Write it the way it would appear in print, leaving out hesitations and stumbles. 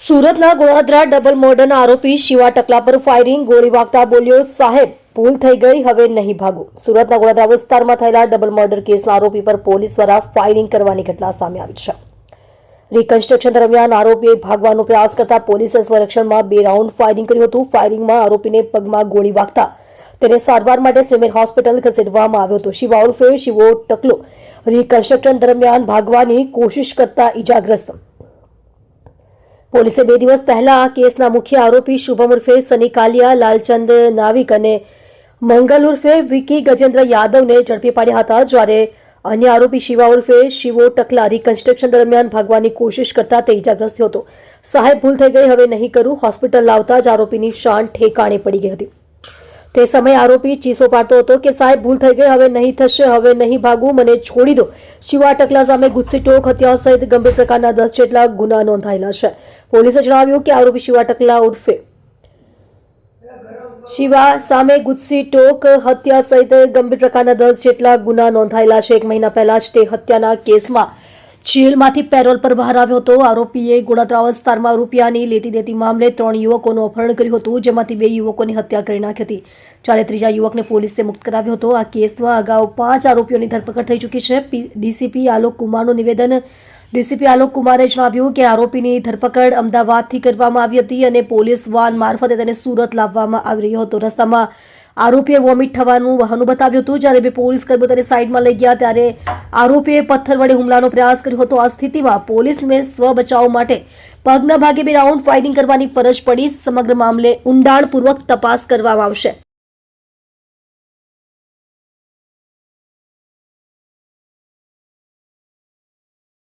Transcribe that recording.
સુરતના ગોળાદરા ડબલ મર્ડરના આરોપી શિવા ટકલા પર ફાયરિંગ, ગોળી વાગતા બોલ્યો, સાહેબ ભૂલ થઈ ગઈ, હવે નહીં ભાગો। સુરતના ગોળાદરા વિસ્તારમાં થયેલા ડબલ મર્ડર કેસના આરોપી પર પોલીસ દ્વારા ફાયરિંગ કરવાની ઘટના સામે આવી છે। રિકન્સ્ટ્રક્શન દરમિયાન આરોપીએ ભાગવાનો પ્રયાસ કરતા પોલીસે સ્વરક્ષણમાં 2 રાઉન્ડ ફાયરિંગ કર્યું હતું। ફાયરિંગમાં આરોપીને પગમાં ગોળી વાગતા તેને સારવાર માટે સ્વિમેર હોસ્પિટલ ખસેડવામાં આવ્યો હતો। શિવા ઉર્ફે શિવો ટકલો રિકન્સ્ટ્રક્શન દરમિયાન ભાગવાની કોશિશ કરતા ઇજાગ્રસ્ત। પોલીસે 2 દિવસ પહેલા આ કેસના મુખ્ય આરોપી શુભમ ઉર્ફે સની કાલિયા, લાલચંદ નાવિક અને મંગલ ઉર્ફે વિકી ગજેન્દ્ર યાદવને ઝડપી પાડ્યા હતા, જ્યારે અન્ય આરોપી શિવા ઉર્ફે શિવો ટકલા રિકન્સ્ટ્રક્શન દરમિયાન ભાગવાની કોશિશ કરતા તે ઇજાગ્રસ્ત થયો હતો। સાહેબ ભૂલ થઈ ગઈ, હવે નહીં કરું, હોસ્પિટલ લાવતા જ આરોપીની શાન ઠેકાણે પડી ગઈ હતી। તે સમયે આરોપી ચીસો પાડતો હતો કે સાહેબ ભૂલ થઈ ગઈ, હવે નહીં થશે, હવે નહીં ભાગું, મને છોડી દો। શિવા ટકલા સામે ગુસ્સીટોક, હત્યા સહિત ગંભીર પ્રકારના 10 જેટલા ગુના નોંધાયેલા છે। પોલીસે જણાવ્યું કે આરોપી શિવા ટકલા ઉર્ફે શિવા સામે ગુસ્સીટોક, હત્યા સહિત ગંભીર પ્રકારના 10 જેટલા ગુના નોંધાયેલા છે। 1 મહિના પહેલા જ તે હત્યાના કેસમાં જેલમાંથી પેરોલ પર બહાર આવ્યો હતો। આરોપીએ ગોળાદરા વિસ્તારમાં રૂપિયાની લેતી દેતી મામલે 3 યુવકોનું અપહરણ કર્યું હતું, જેમાંથી 2 યુવકોની હત્યા કરી નાખી હતી, જ્યારે ત્રીજા યુવકને પોલીસે મુક્ત કરાવ્યો હતો। આ કેસમાં અગાઉ 5 આરોપીઓની ધરપકડ થઈ ચૂકી છે। ડીસીપી આલોક કુમારનું નિવેદન। ડીસીપી આલોક કુમારે જણાવ્યું કે આરોપીની ધરપકડ અમદાવાદથી કરવામાં આવી હતી અને પોલીસ વાન મારફતે તેને સુરત લાવવામાં આવી રહ્યો હતો। રસ્તામાં આરોપીએ વોમિટ થવાનું બહાનું બતાવ્યું હતું, જ્યારે 2 પોલીસ કર્મીઓ તેને સાઈડમાં લઈ ગયા ત્યારે આરોપીએ પથ્થર વડે હુમલાનો પ્રયાસ કર્યો હતો। આ સ્થિતિમાં પોલીસને સ્વ બચાવ માટે પગના ભાગે 2 રાઉન્ડ ફાયરિંગ કરવાની ફરજ પડી। સમગ્ર મામલે ઊંડાણપૂર્વક તપાસ કરવામાં આવશે।